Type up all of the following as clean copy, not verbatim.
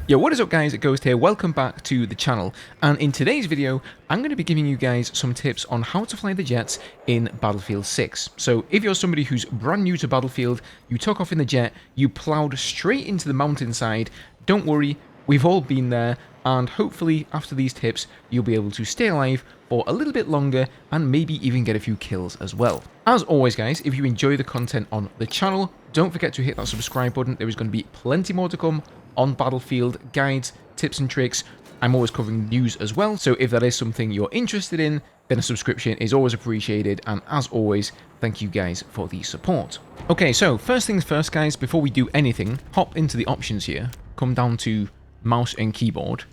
Yo, what is up guys, it Ghost here, welcome back to the channel, and in today's video, I'm going to be giving you guys some tips on how to fly the jets in Battlefield 6. So if you're somebody who's brand new to Battlefield, you took off in the jet, you ploughed straight into the mountainside, don't worry, we've all been there, and hopefully after these tips, you'll be able to stay alive for a little bit longer, and maybe even get a few kills as well. As always guys, if you enjoy the content on the channel, don't forget to hit that subscribe button, there is going to be plenty more to come on Battlefield, guides, tips and tricks. I'm always covering news as well, so if that is something you're interested in, then a subscription is always appreciated, and as always, thank you guys for the support. Okay, so first things first guys, before we do anything, hop into the options here, come down to mouse and keyboard,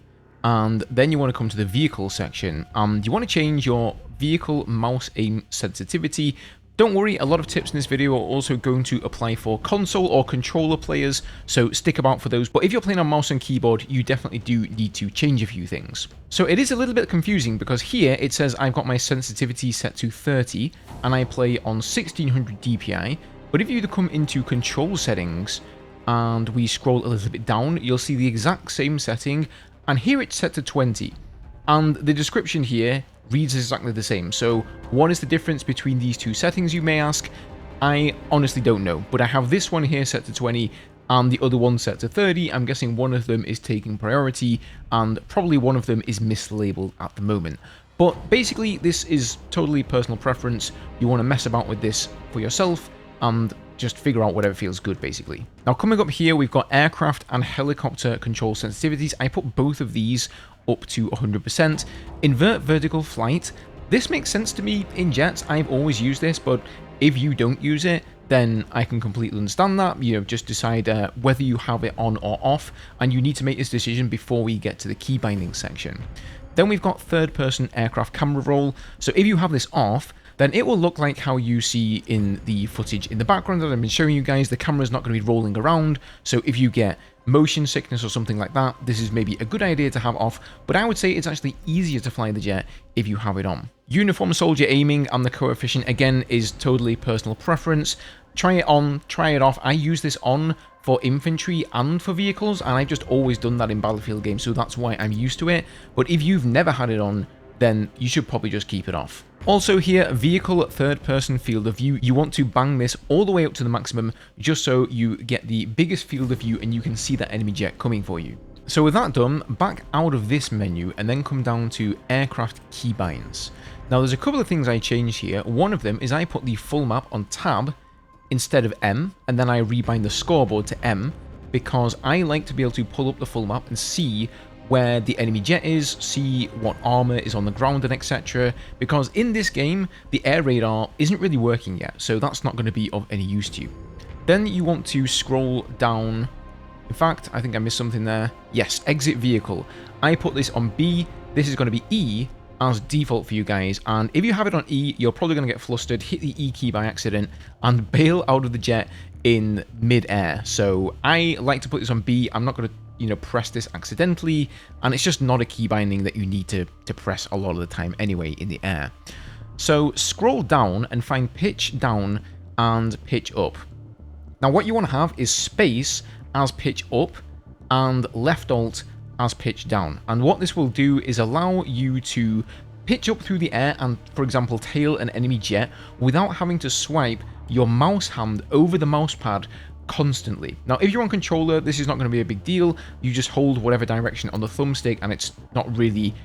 and then you want to come to the vehicle section, and you want to change your vehicle mouse aim sensitivity. Don't worry, a lot of tips in this video are also going to apply for console or controller players, so stick about for those. But if you're playing on mouse and keyboard, you definitely do need to change a few things. So it is a little bit confusing because here it says I've got my sensitivity set to 30 and I play on 1600 DPI. But if you come into control settings and we scroll a little bit down, you'll see the exact same setting, and here it's set to 20. And the description here reads exactly the same. So what is the difference between these two settings, you may ask? I honestly don't know, but I have this one here set to 20 and the other one set to 30. I'm guessing one of them is taking priority and probably one of them is mislabeled at the moment. But basically this is totally personal preference. You want to mess about with this for yourself and just figure out whatever feels good basically. Now coming up here we've got aircraft and helicopter control sensitivities. I put both of these up to 100%. Invert vertical flight. This makes sense to me in jets. I've always used this, but if you don't use it, then I can completely understand that. You know, just decide whether you have it on or off, and you need to make this decision before we get to the keybinding section. Then we've got third person aircraft camera roll. So if you have this off, then it will look like how you see in the footage in the background that I've been showing you guys. The camera's not going to be rolling around, so if you get motion sickness or something like that, this is maybe a good idea to have off, but I would say it's actually easier to fly the jet if you have it on. Uniform soldier aiming and the coefficient, again, is totally personal preference. Try it on, try it off. I use this on for infantry and for vehicles, and I've just always done that in Battlefield games, so that's why I'm used to it. But if you've never had it on, then you should probably just keep it off. Also here, vehicle third-person field of view. You want to bang this all the way up to the maximum, just so you get the biggest field of view and you can see that enemy jet coming for you. So with that done, back out of this menu and then come down to aircraft keybinds. Now there's a couple of things I changed here. One of them is I put the full map on tab instead of M, and then I rebind the scoreboard to M, because I like to be able to pull up the full map and see where the enemy jet is, see what armor is on the ground and etc. Because in this game, the air radar isn't really working yet, so that's not going to be of any use to you. Then you want to scroll down. In fact, I think I missed something there. Yes, exit vehicle. I put this on B. This is going to be E as default for you guys, and if you have it on E, you're probably going to get flustered, hit the E key by accident, and bail out of the jet in mid-air. So I like to put this on B. I'm not going to press this accidentally, and it's just not a key binding that you need to press a lot of the time anyway in the air. So scroll down and find pitch down and pitch up. Now what you want to have is space as pitch up and left alt as pitch down, and what this will do is allow you to pitch up through the air and, for example, tail an enemy jet without having to swipe your mouse hand over the mouse pad constantly. Now if you're on controller, this is not going to be a big deal. You just hold whatever direction on the thumbstick and it's not really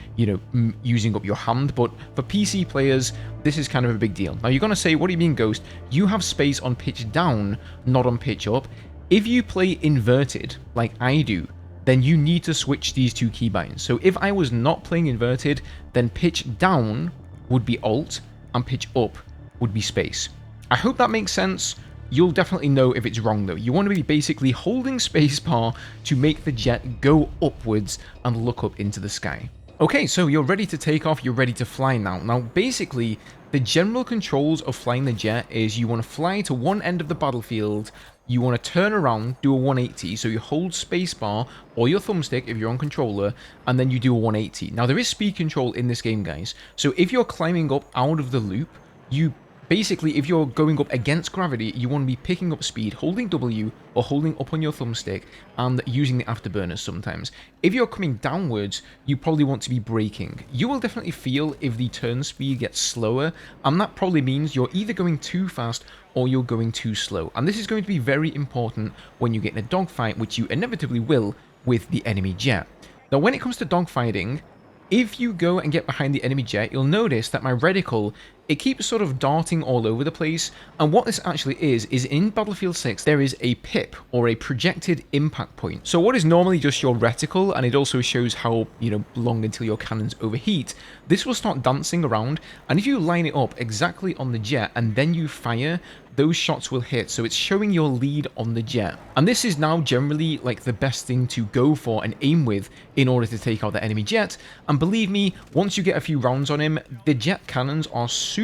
using up your hand. But for PC players, this is kind of a big deal. Now you're going to say, what do you mean, Ghost? You have space on pitch down, not on pitch up. If you play inverted like I do, then you need to switch these two keybinds. So if I was not playing inverted, then pitch down would be alt and pitch up would be space. I hope that makes sense. You'll definitely know if it's wrong though. You want to be basically holding spacebar to make the jet go upwards and look up into the sky. Okay, so you're ready to take off, you're ready to fly now. Now basically, the general controls of flying the jet is you want to fly to one end of the battlefield, you want to turn around, do a 180, so you hold spacebar or your thumbstick if you're on controller, and then you do a 180. Now there is speed control in this game, guys, so if you're climbing up out of the loop, you Basically, if you're going up against gravity, you want to be picking up speed, holding W or holding up on your thumbstick and using the afterburners sometimes. If you're coming downwards, you probably want to be braking. You will definitely feel if the turn speed gets slower, and that probably means you're either going too fast or you're going too slow. And this is going to be very important when you get in a dogfight, which you inevitably will with the enemy jet. Now, when it comes to dogfighting, if you go and get behind the enemy jet, you'll notice that my reticle, it keeps sort of darting all over the place, and what this actually is in Battlefield 6, there is a PIP, or a projected impact point. So what is normally just your reticle, and it also shows how, long until your cannons overheat, this will start dancing around, and if you line it up exactly on the jet, and then you fire, those shots will hit, so it's showing your lead on the jet. And this is now generally like the best thing to go for and aim with in order to take out the enemy jet, and believe me, once you get a few rounds on him, the jet cannons are super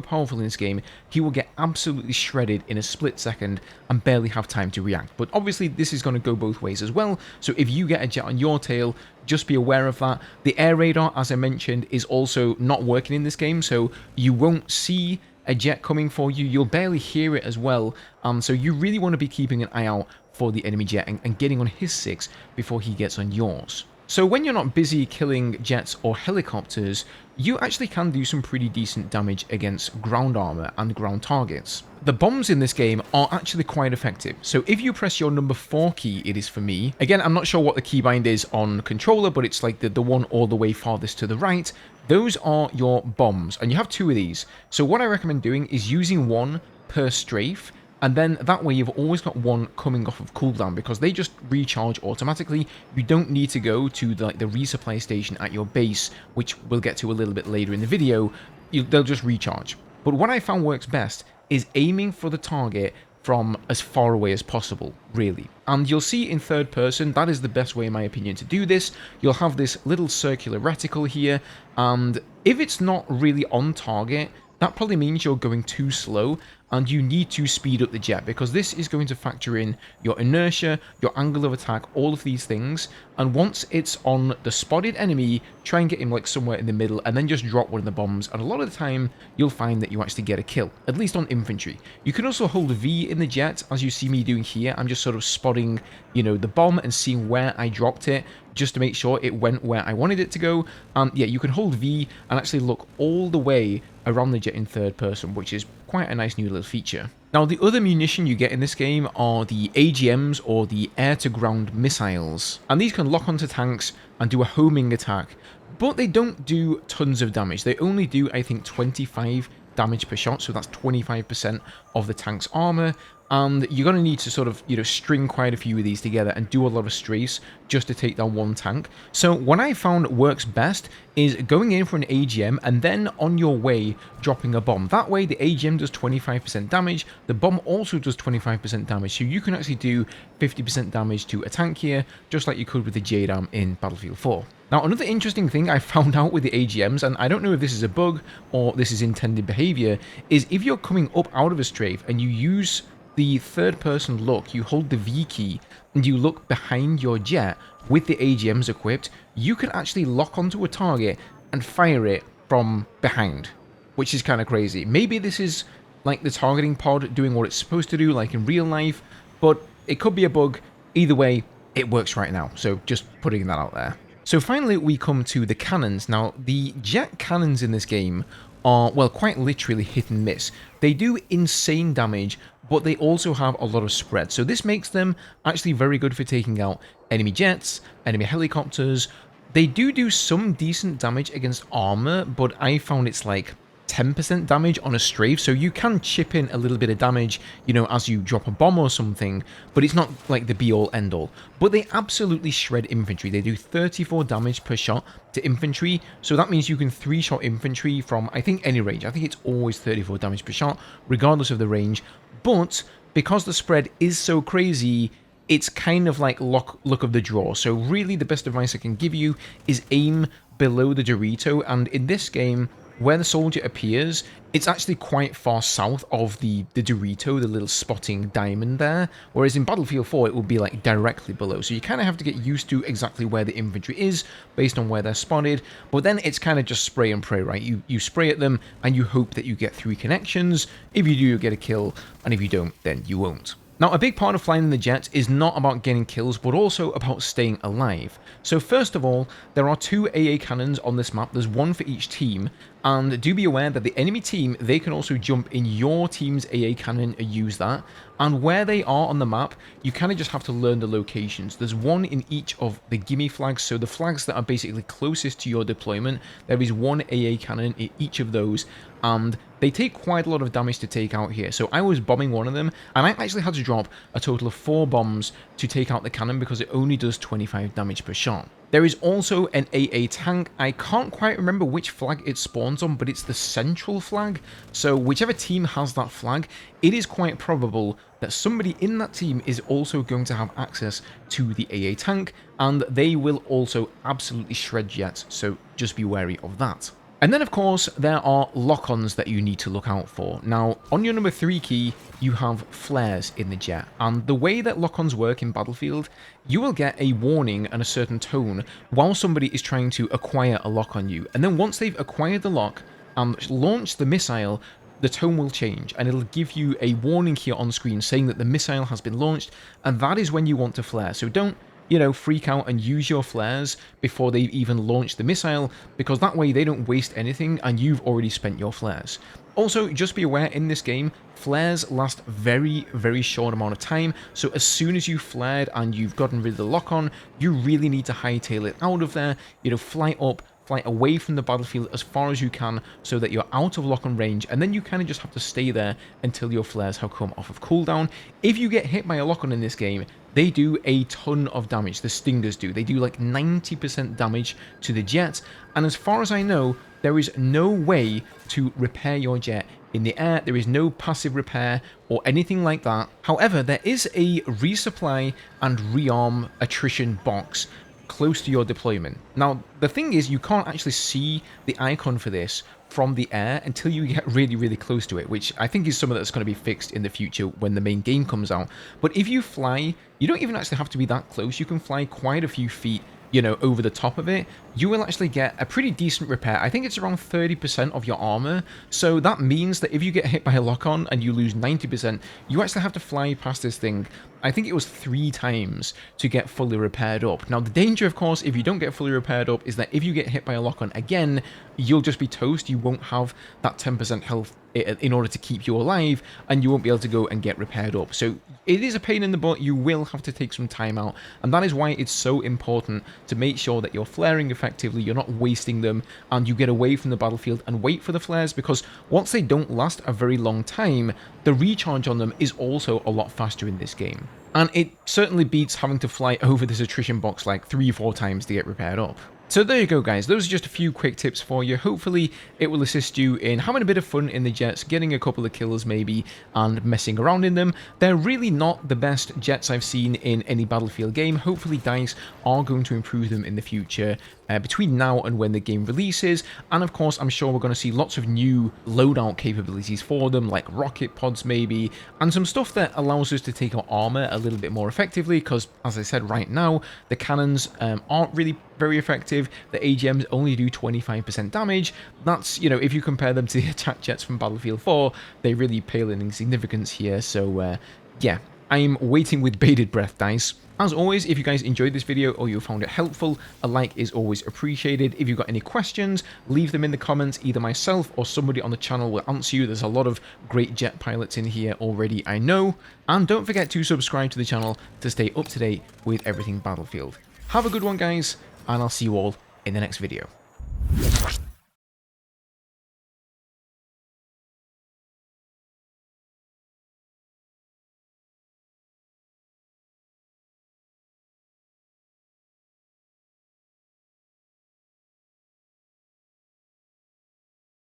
powerful in this game. He will get absolutely shredded in a split second and barely have time to react. But obviously this is going to go both ways as well, so if you get a jet on your tail, just be aware of that. The air radar, as I mentioned, is also not working in this game, so you won't see a jet coming for you. You'll barely hear it as well, so you really want to be keeping an eye out for the enemy jet and getting on his 6 before he gets on yours. So when you're not busy killing jets or helicopters, you actually can do some pretty decent damage against ground armor and ground targets. The bombs in this game are actually quite effective, so if you press your number 4 key, it is for me. Again, I'm not sure what the keybind is on controller, but it's like the one all the way farthest to the right. Those are your bombs, and you have 2 of these. So what I recommend doing is using 1 per strafe, and then that way you've always got 1 coming off of cooldown, because they just recharge automatically. You don't need to go to the resupply station at your base, which we'll get to a little bit later in the video. They'll just recharge. But what I found works best is aiming for the target from as far away as possible, really. And you'll see in third person, that is the best way in my opinion to do this. You'll have this little circular reticle here, and if it's not really on target, that probably means you're going too slow and you need to speed up the jet, because this is going to factor in your inertia, your angle of attack, all of these things. And once it's on the spotted enemy, try and get him like somewhere in the middle and then just drop one of the bombs, and a lot of the time you'll find that you actually get a kill, at least on infantry. You can also hold V in the jet, as you see me doing here. I'm just sort of spotting, the bomb and seeing where I dropped it, just to make sure it went where I wanted it to go. Yeah, you can hold V and actually look all the way around the jet in third person, which is quite a nice new little feature. Now, the other munition you get in this game are the AGMs, or the air-to-ground missiles, and these can lock onto tanks and do a homing attack, but they don't do tons of damage. They only do, I think, 25 damage per shot, so that's 25% of the tank's armor, and you're going to need to sort of, string quite a few of these together and do a lot of strafes just to take down one tank. So what I found works best is going in for an AGM and then on your way dropping a bomb. That way the AGM does 25% damage, the bomb also does 25% damage, so you can actually do 50% damage to a tank here, just like you could with the JDAM in Battlefield 4. Now, another interesting thing I found out with the AGMs, and I don't know if this is a bug or this is intended behavior, is if you're coming up out of a strafe and you use the third person look, you hold the V key and you look behind your jet with the AGMs equipped, you can actually lock onto a target and fire it from behind, which is kind of crazy. Maybe this is like the targeting pod doing what it's supposed to do, like in real life, but it could be a bug. Either way, it works right now, so just putting that out there. So finally, we come to the cannons. Now, the jet cannons in this game are, well, quite literally hit and miss. They do insane damage, but they also have a lot of spread. So this makes them actually very good for taking out enemy jets, enemy helicopters. They do some decent damage against armor, but I found it's like 10% damage on a strafe, so you can chip in a little bit of damage, as you drop a bomb or something, but it's not like the be-all, end-all. But they absolutely shred infantry. They do 34 damage per shot to infantry, so that means you can 3-shot infantry from, I think, any range. I think it's always 34 damage per shot, regardless of the range, but because the spread is so crazy, it's kind of like luck of the draw. So really, the best advice I can give you is aim below the Dorito, and in this game, where the soldier appears, it's actually quite far south of the Dorito, the little spotting diamond there, whereas in Battlefield 4 it will be like directly below, so you kind of have to get used to exactly where the infantry is based on where they're spotted, but then it's kind of just spray and pray, right? You spray at them and you hope that you get 3 connections. If you do, you'll get a kill, and if you don't, then you won't. Now, a big part of flying in the jets is not about getting kills, but also about staying alive. So first of all, there are 2 AA cannons on this map. There's 1 for each team, and do be aware that the enemy team, they can also jump in your team's AA cannon and use that. And where they are on the map, you kind of just have to learn the locations. There's 1 in each of the gimme flags, so the flags that are basically closest to your deployment, there is 1 AA cannon in each of those, and they take quite a lot of damage to take out here. So I was bombing one of them, and I actually had to drop a total of 4 bombs to take out the cannon because it only does 25 damage per shot. There is also an AA tank. I can't quite remember which flag it spawns on, but it's the central flag. So whichever team has that flag, it is quite probable that somebody in that team is also going to have access to the AA tank, and they will also absolutely shred jets, so just be wary of that. And then, of course, there are lock-ons that you need to look out for. Now, on your number 3 key, you have flares in the jet. And the way that lock-ons work in Battlefield, you will get a warning and a certain tone while somebody is trying to acquire a lock on you. And then once they've acquired the lock and launched the missile, the tone will change, and it'll give you a warning here on screen saying that the missile has been launched, and that is when you want to flare. So don't, you know, freak out and use your flares before they've even launched the missile, because that way they don't waste anything and you've already spent your flares. Also, just be aware, in this game, flares last very, very short amount of time, so as soon as you've flared and you've gotten rid of the lock-on, you really need to hightail it out of there, you know, fly up, fly away from the battlefield as far as you can so that you're out of lock-on range, and then you kind of just have to stay there until your flares have come off of cooldown. If you get hit by a lock-on in this game, they do a ton of damage. The Stingers do. They do like 90% damage to the jet, and as far as I know, there is no way to repair your jet in the air. There is no passive repair or anything like that. However, there is a resupply and rearm attrition box close to your deployment. Now, the thing is, you can't actually see the icon for this from the air until you get really, really close to it, which I think is something that's going to be fixed in the future when the main game comes out. But if you fly, you don't even actually have to be that close. You can fly quite a few feet, you know, over the top of it. You will actually get a pretty decent repair. I think it's around 30% of your armor. So that means that if you get hit by a lock-on and you lose 90%, you actually have to fly past this thing, I think it was 3 times to get fully repaired up. Now, the danger, of course, if you don't get fully repaired up, is that if you get hit by a lock-on again, you'll just be toast. You won't have that 10% health in order to keep you alive, and you won't be able to go and get repaired up. So it is a pain in the butt. You will have to take some time out, and that is why it's so important to make sure that you're flaring effectively, you're not wasting them, and you get away from the battlefield and wait for the flares, because once they don't last a very long time, the recharge on them is also a lot faster in this game. And it certainly beats having to fly over this attrition box like 3-4 times to get repaired up. So there you go, guys. Those are just a few quick tips for you. Hopefully it will assist you in having a bit of fun in the jets, getting a couple of kills maybe, and messing around in them. They're really not the best jets I've seen in any Battlefield game. Hopefully DICE are going to improve them in the future between now and when the game releases. And of course, I'm sure we're going to see lots of new loadout capabilities for them, like rocket pods maybe, and some stuff that allows us to take our armor a little bit more effectively, because as I said, right now the cannons aren't really very effective. The AGMs only do 25% damage. That's, you know, if you compare them to the attack jets from Battlefield 4, they really pale in significance here. So yeah, I'm waiting with bated breath, DICE. As always, if you guys enjoyed this video or you found it helpful, a like is always appreciated. If you've got any questions, leave them in the comments. Either myself or somebody on the channel will answer you. There's a lot of great jet pilots in here already, I know. And don't forget to subscribe to the channel to stay up to date with everything Battlefield. Have a good one, guys, and I'll see you all in the next video.